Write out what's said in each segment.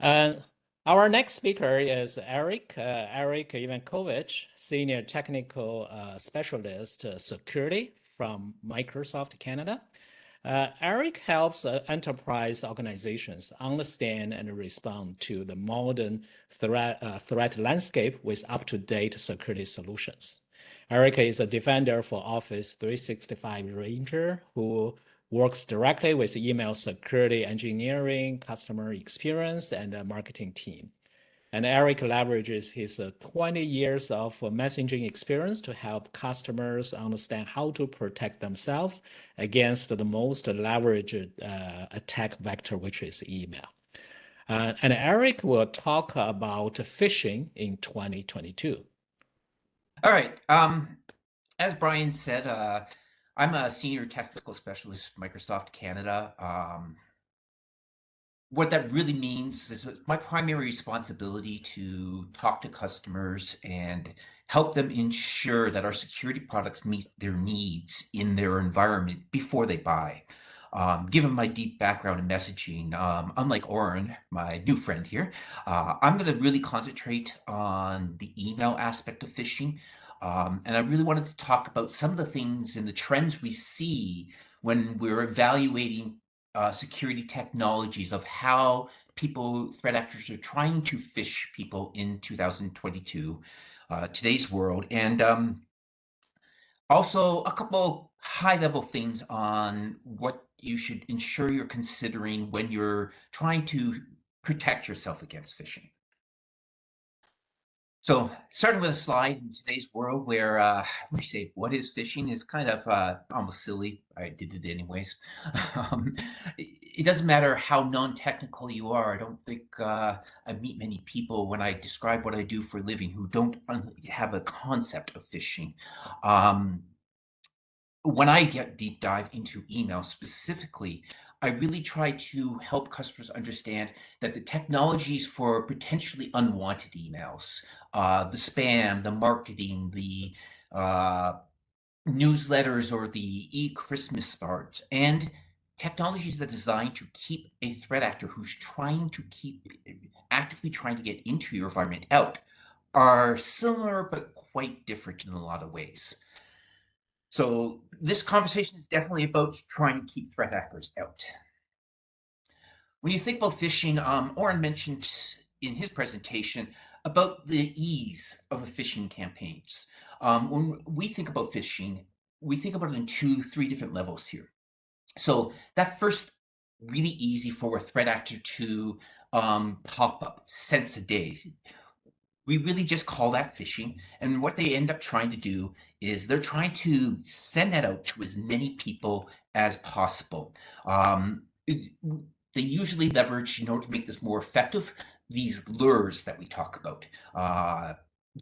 And our next speaker is Eric Ivankovich, Senior Technical Specialist Security from Microsoft Canada. Eric helps enterprise organizations understand and respond to the modern threat landscape with up-to-date security solutions. Eric is a defender for Office 365 Ranger who works directly with email security engineering, customer experience, and the marketing team. And Eric leverages his 20 years of messaging experience to help customers understand how to protect themselves against the most leveraged attack vector, which is email. And Eric will talk about phishing in 2022. All right. As Brian said, I'm a senior technical specialist at Microsoft Canada. What that really means is it's my primary responsibility to talk to customers and help them ensure that our security products meet their needs in their environment before they buy. Given my deep background in messaging, unlike Oren, my new friend here, I'm going to really concentrate on the email aspect of phishing. And I really wanted to talk about some of the things and the trends we see when we're evaluating security technologies of how threat actors are trying to phish people in 2022, today's world. And also a couple high-level things on what you should ensure you're considering when you're trying to protect yourself against phishing. So starting with a slide in today's world where we say, what is phishing is kind of almost silly. I did it anyways. It doesn't matter how non-technical you are. I don't think I meet many people when I describe what I do for a living who don't have a concept of phishing. When I get deep dive into email specifically, I really try to help customers understand that the technologies for potentially unwanted emails, the spam, the marketing, the newsletters, or the e-Christmas cards, and technologies that are designed to keep a threat actor who's actively trying to get into your environment out, are similar but quite different in a lot of ways. So this conversation is definitely about trying to keep threat actors out. When you think about phishing, Oren mentioned in his presentation about the ease of a phishing campaigns. When we think about phishing, we think about it in three different levels here. So that first, really easy for a threat actor to pop up, sense a day. We really just call that phishing. And what they end up trying to do is they're trying to send that out to as many people as possible. They usually leverage, in order to make this more effective, these lures that we talk about.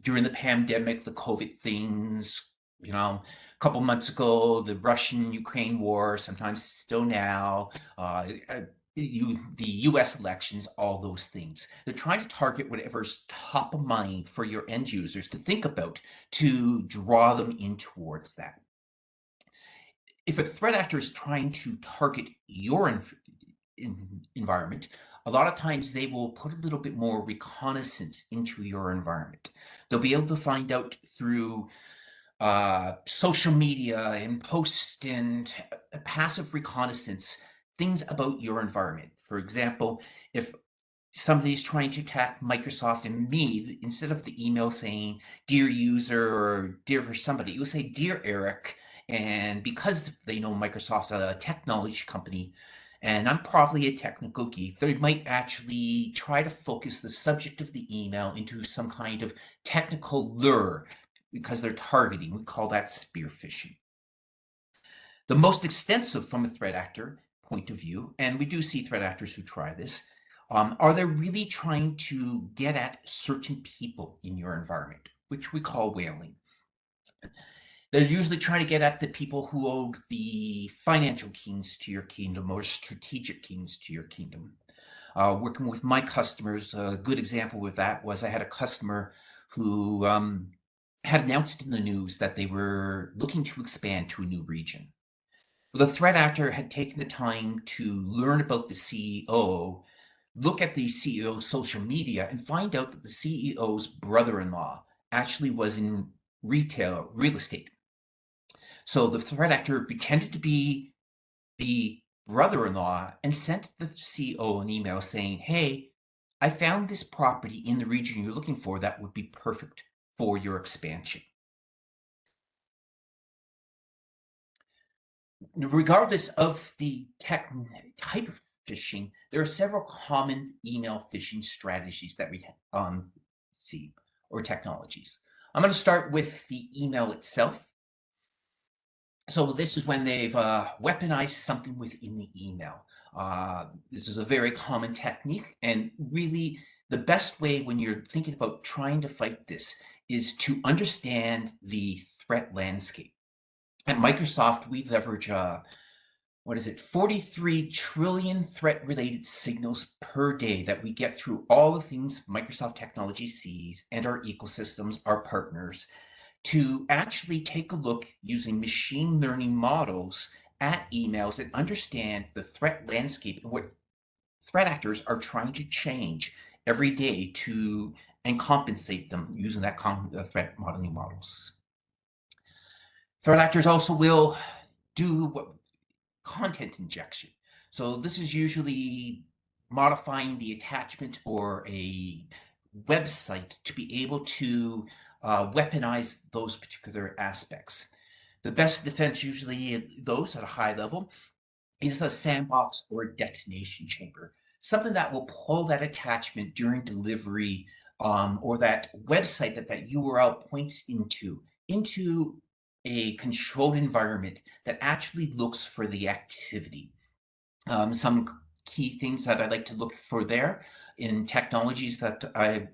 During the pandemic, the COVID things, a couple months ago, the Russian-Ukraine war, sometimes still now, the US elections, all those things. They're trying to target whatever's top of mind for your end users to think about to draw them in towards that. If a threat actor is trying to target your environment, a lot of times they will put a little bit more reconnaissance into your environment. They'll be able to find out through social media and post and passive reconnaissance things about your environment. For example, if somebody's trying to attack Microsoft and me, instead of the email saying dear user or dear for somebody, it will say dear Eric. And because they know Microsoft's a technology company and I'm probably a technical geek, they might actually try to focus the subject of the email into some kind of technical lure because they're targeting. We call that spear phishing. The most extensive from a threat actor point of view, and we do see threat actors who try this, are they really trying to get at certain people in your environment, which we call whaling. They're usually trying to get at the people who hold the financial keys to your kingdom or strategic keys to your kingdom. Working with my customers, a good example with that was I had a customer who had announced in the news that they were looking to expand to a new region. The threat actor had taken the time to learn about the CEO, look at the CEO's social media and find out that the CEO's brother-in-law actually was in real estate. So the threat actor pretended to be the brother-in-law and sent the CEO an email saying, "Hey, I found this property in the region you're looking for that would be perfect for your expansion." Regardless of the type of phishing, there are several common email phishing strategies that we see, or technologies. I'm going to start with the email itself. So this is when they've weaponized something within the email. This is a very common technique, and really the best way when you're thinking about trying to fight this is to understand the threat landscape. At Microsoft, we leverage 43 trillion threat-related signals per day that we get through all the things Microsoft Technology sees and our ecosystems, our partners, to actually take a look using machine learning models at emails and understand the threat landscape and what threat actors are trying to change every day and compensate them using that threat modeling models. Threat actors also will do content injection. So this is usually modifying the attachment or a website to be able to weaponize those particular aspects. The best defense usually those at a high level is a sandbox or a detonation chamber, something that will pull that attachment during delivery, or that website that URL points into a controlled environment that actually looks for the activity. Some key things that I like to look for there in technologies that are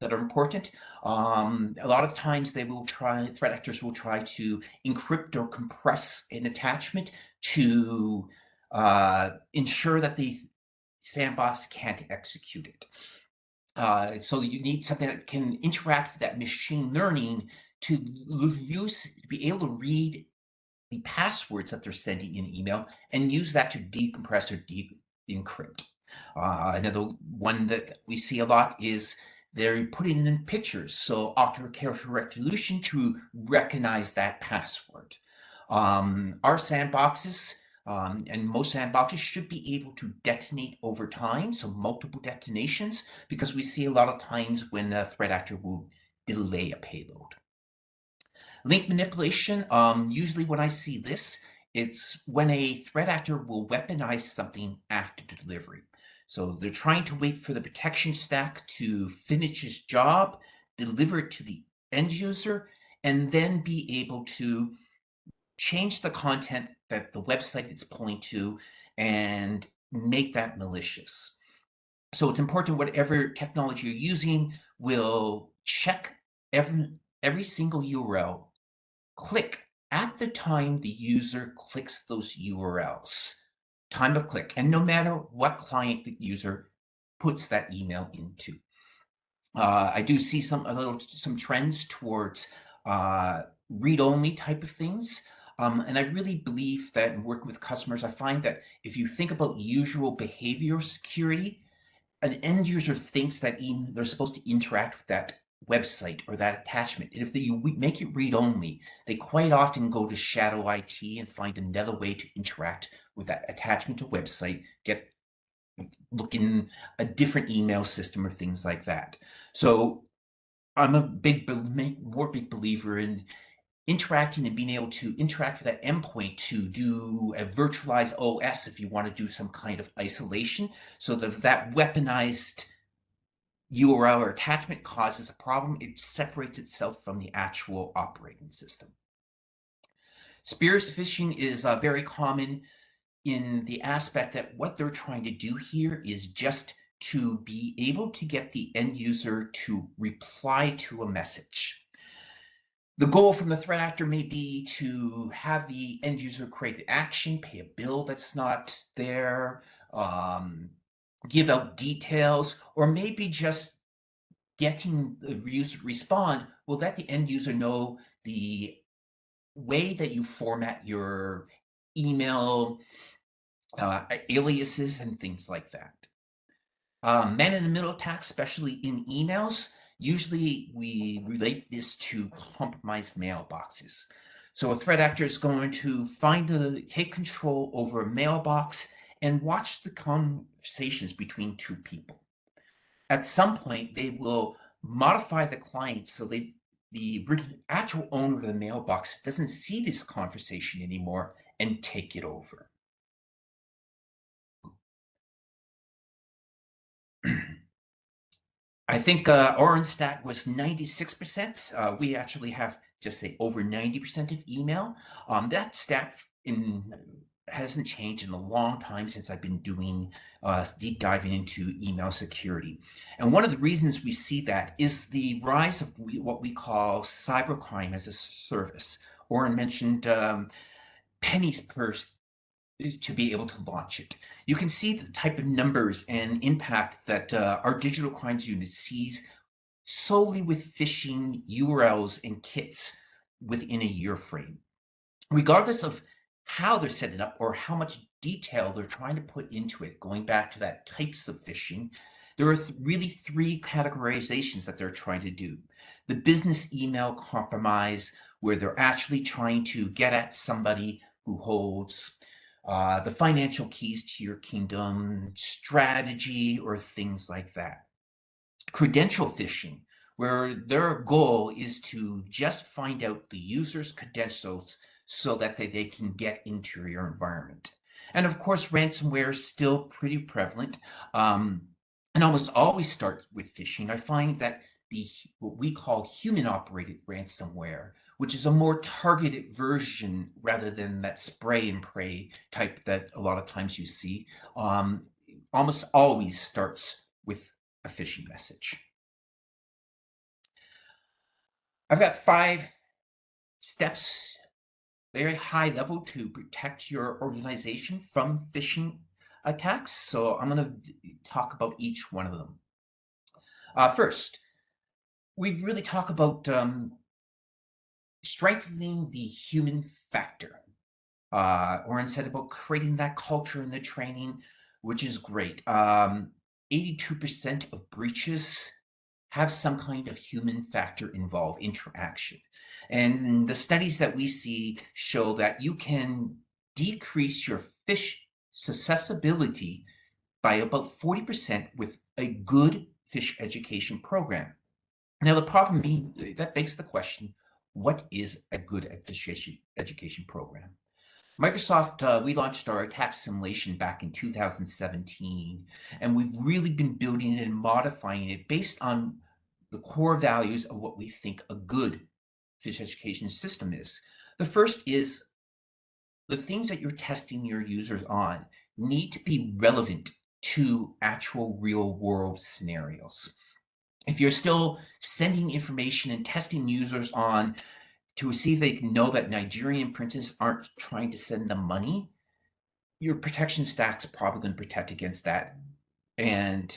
important. A lot of times threat actors will try to encrypt or compress an attachment to ensure that the sandbox can't execute it. So you need something that can interact with that machine learning to be able to read the passwords that they're sending in email and use that to decompress or de-encrypt. Another one that we see a lot is they're putting in pictures, so octa-character resolution to recognize that password. Our sandboxes, and most sandboxes should be able to detonate over time, so multiple detonations, because we see a lot of times when a threat actor will delay a payload. Link manipulation, usually when I see this, it's when a threat actor will weaponize something after delivery. So they're trying to wait for the protection stack to finish its job, deliver it to the end user, and then be able to change the content that the website is pulling to and make that malicious. So it's important whatever technology you're using will check every single URL, click at the time the user clicks those URLs, time of click, and no matter what client the user puts that email into. I do see some trends towards read-only type of things. And I really believe that in working with customers, I find that if you think about usual behavior security, an end user thinks that they're supposed to interact with that website or that attachment. And if you make it read-only, they quite often go to shadow IT and find another way to interact with that attachment to website, look in a different email system or things like that. So I'm a big believer in interacting and being able to interact with that endpoint to do a virtualized OS if you want to do some kind of isolation, so that weaponized URL or attachment causes a problem, it separates itself from the actual operating system. Spear phishing is very common in the aspect that what they're trying to do here is just to be able to get the end user to reply to a message. The goal from the threat actor may be to have the end user create an action, pay a bill that's not there, give out details, or maybe just getting the user to respond will let the end user know the way that you format your email aliases and things like that. Man-in-the-middle attacks, especially in emails, usually we relate this to compromised mailboxes. So a threat actor is going to take control over a mailbox and watch the conversations between two people. At some point, they will modify the client so the actual owner of the mailbox doesn't see this conversation anymore and take it over. I think Orange stat was 96%. We actually have just say over 90% of email. That stat hasn't changed in a long time since I've been doing deep diving into email security. And one of the reasons we see that is the rise of what we call cybercrime as a service. Oren mentioned pennies per to be able to launch it. You can see the type of numbers and impact that our digital crimes unit sees solely with phishing URLs and kits within a year frame. Regardless of how they're setting up or how much detail they're trying to put into it, going back to that types of phishing, there are really three categorizations that they're trying to do. The business email compromise, where they're actually trying to get at somebody who holds the financial keys to your kingdom, strategy, or things like that. Credential phishing, where their goal is to just find out the user's credentials so that they can get into your environment. And of course, ransomware is still pretty prevalent and almost always starts with phishing. I find that what we call human-operated ransomware, which is a more targeted version rather than that spray and pray type that a lot of times you see, almost always starts with a phishing message. I've got 5 steps, very high level, to protect your organization from phishing attacks. So I'm going to talk about each one of them. First, we really talk about strengthening the human factor. Or instead about creating that culture in the training, which is great. 82% of breaches have some kind of human factor involved, interaction. And the studies that we see show that you can decrease your phish susceptibility by about 40% with a good phish education program. Now, the problem that begs the question, what is a good phish education program? Microsoft, we launched our attack simulation back in 2017, and we've really been building it and modifying it based on the core values of what we think a good phish education system is. The first is the things that you're testing your users on need to be relevant to actual real world scenarios. If you're still sending information and testing users on to see if they can know that Nigerian princes aren't trying to send them money, your protection stack's probably going to protect against that. And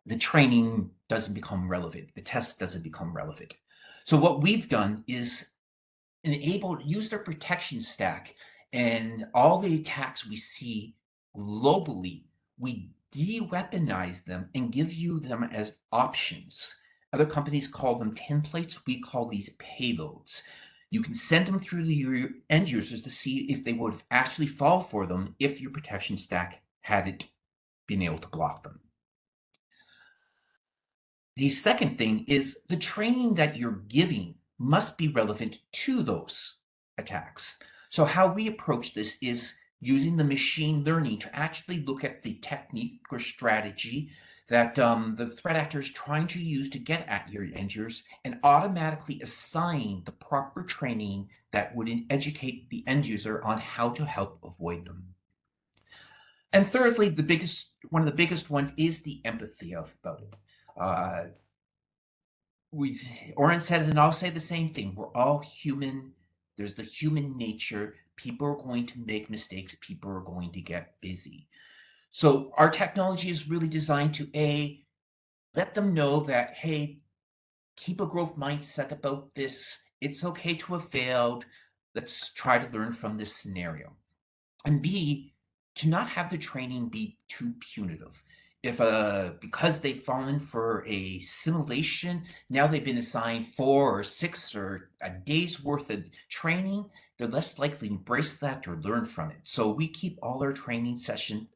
the training doesn't become relevant. The test doesn't become relevant. So what we've done is use their protection stack, and all the attacks we see globally, we de-weaponize them and give you them as options. Other companies call them templates. We call these payloads. You can send them through your end users to see if they would actually fall for them if your protection stack hadn't been able to block them. The second thing is the training that you're giving must be relevant to those attacks. So how we approach this is using the machine learning to actually look at the technique or strategy that the threat actor is trying to use to get at your end users, and automatically assign the proper training that would educate the end user on how to help avoid them. And thirdly, one of the biggest ones is the empathy about it. Oren said it, and I'll say the same thing. We're all human. There's the human nature. People are going to make mistakes. People are going to get busy. So our technology is really designed to let them know that, hey, keep a growth mindset about this. It's okay to have failed. Let's try to learn from this scenario. And B, to not have the training be too punitive. if because they've fallen for a simulation, now they've been assigned 4 or 6 or a day's worth of training, they're less likely to embrace that or learn from it. So we keep all our training sessions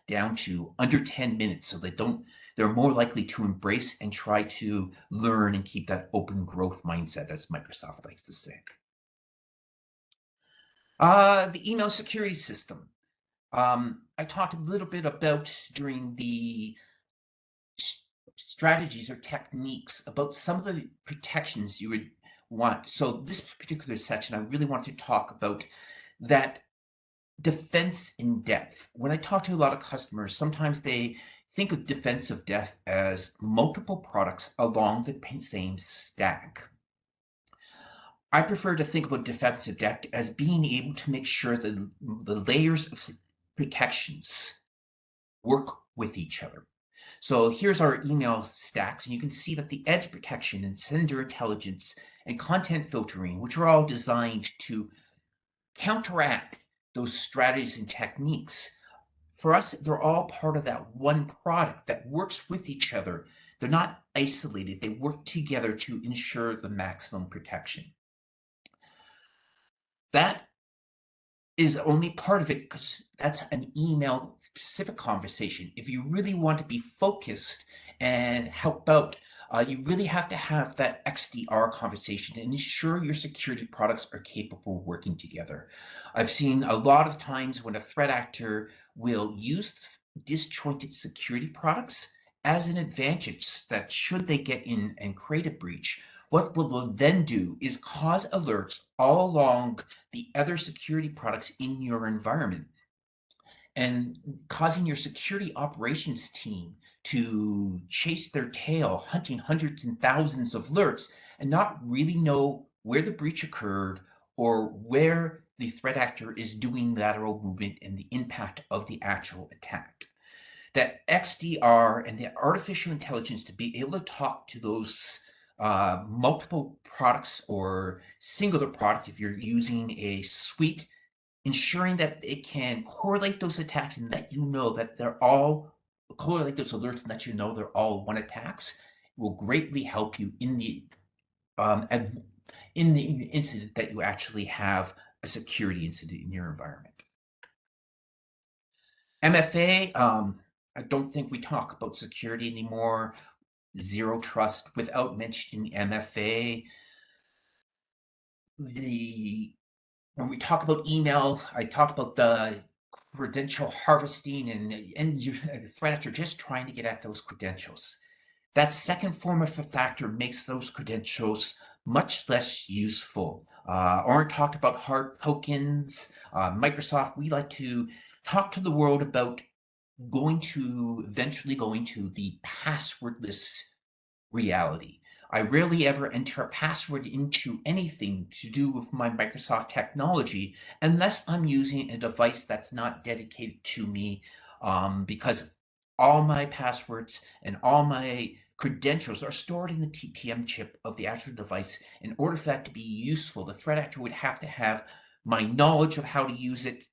down to under 10 minutes so they're more likely to embrace and try to learn and keep that open growth mindset, as Microsoft likes to say. The email security system. I talked a little bit about during the strategies or techniques about some of the protections you would want. So this particular section, I really want to talk about that defense in depth. When I talk to a lot of customers, sometimes they think of defensive depth as multiple products along the same stack. I prefer to think about defensive depth as being able to make sure that the layers of protections work with each other. So here's our email stacks, and you can see that the edge protection and sender intelligence and content filtering, which are all designed to counteract those strategies and techniques. For us, they're all part of that one product that works with each other. They're not isolated. They work together to ensure the maximum protection. That is only part of it because that's an email specific conversation. If you really want to be focused and help out, you really have to have that XDR conversation and ensure your security products are capable of working together. I've seen a lot of times when a threat actor will use disjointed security products as an advantage that should they get in and create a breach, what we'll then do is cause alerts all along the other security products in your environment and causing your security operations team to chase their tail, hunting hundreds and thousands of alerts and not really know where the breach occurred or where the threat actor is doing lateral movement and the impact of the actual attack. That XDR and the artificial intelligence to be able to talk to those multiple products or singular product if you're using a suite, ensuring that it can correlate those attacks and let you know that they're all correlate those alerts and let you know they're all one attacks will greatly help you in the incident that you actually have a security incident in your environment. MFA, I don't think we talk about security anymore. Zero trust without mentioning MFA. When we talk about email, I talked about the credential harvesting and the threat actor just trying to get at those credentials. That second form of a factor makes those credentials much less useful. Oren talked about hard tokens. Microsoft, we like to talk to the world about eventually going to the passwordless reality. I rarely ever enter a password into anything to do with my Microsoft technology unless I'm using a device that's not dedicated to me, because all my passwords and all my credentials are stored in the TPM chip of the actual device. In order for that to be useful, the threat actor would have to have my knowledge of how to use it,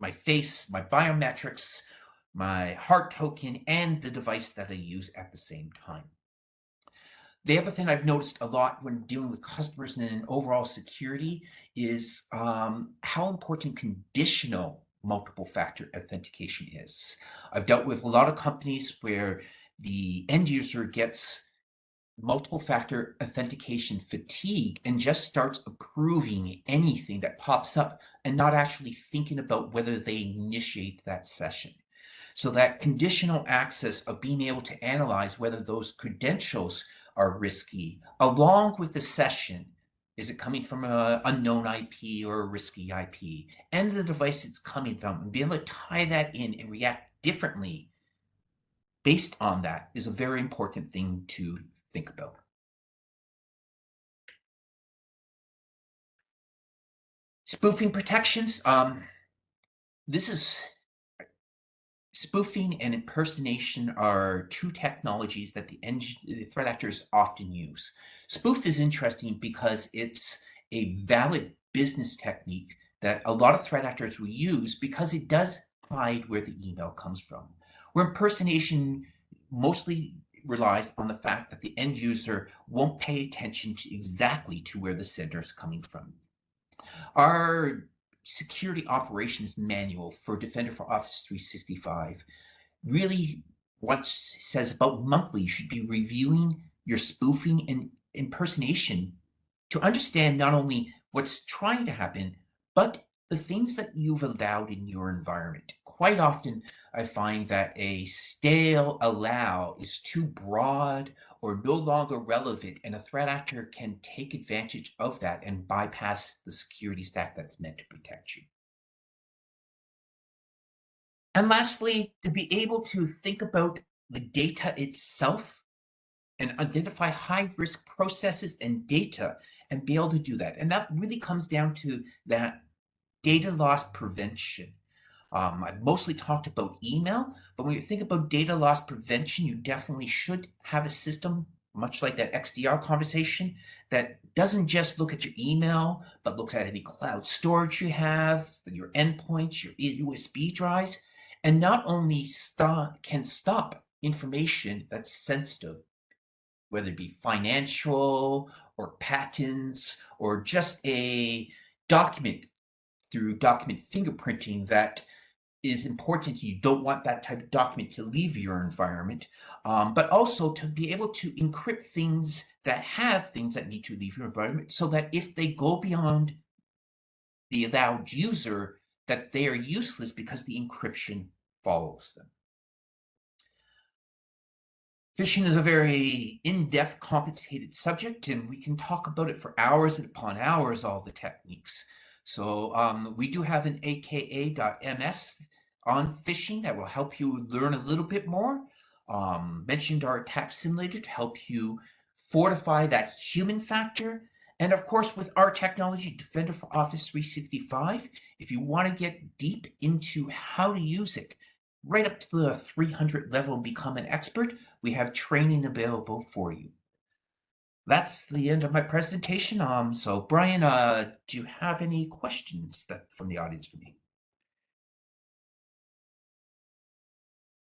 my face, my biometrics, my hard token, and the device that I use at the same time. The other thing I've noticed a lot when dealing with customers and overall security is how important conditional multiple factor authentication is. I've dealt with a lot of companies where the end user gets multiple factor authentication fatigue and just starts approving anything that pops up and not actually thinking about whether they initiate that session. So that conditional access of being able to analyze whether those credentials are risky, along with the session. Is it coming from an unknown IP or a risky IP? And the device it's coming from, and be able to tie that in and react differently based on that is a very important thing to think about. Spoofing protections. Spoofing and impersonation are two technologies that the threat actors often use. Spoof is interesting because it's a valid business technique that a lot of threat actors will use because it does hide where the email comes from. where impersonation mostly relies on the fact that the end user won't pay attention to exactly to where the sender is coming from. Our security operations manual for Defender for Office 365 really what says about monthly you should be reviewing your spoofing and impersonation to understand not only what's trying to happen, but the things that you've allowed in your environment. Quite often, I find that a stale allow is too broad or no longer relevant, and a threat actor can take advantage of that and bypass the security stack that's meant to protect you. And lastly, to be able to think about the data itself and identify high risk processes and data and be able to do that. And that really comes down to that data loss prevention. I've mostly talked about email, but when you think about data loss prevention, you definitely should have a system, much like that XDR conversation, that doesn't just look at your email, but looks at any cloud storage you have, your endpoints, your USB drives, and not only can stop information that's sensitive, whether it be financial or patents or just a document through document fingerprinting that is important. You don't want that type of document to leave your environment, but also to be able to encrypt things that have things that need to leave your environment so that if they go beyond the allowed user, that they are useless because the encryption follows them. Phishing is a very in-depth, complicated subject, and we can talk about it for hours and upon hours, all the techniques. So we do have an aka.ms on phishing that will help you learn a little bit more. Mentioned our attack simulator to help you fortify that human factor. And of course, with our technology, Defender for Office 365, if you want to get deep into how to use it, right up to the 300 level and become an expert, we have training available for you. That's the end of my presentation. So Brian, do you have any questions from the audience for me?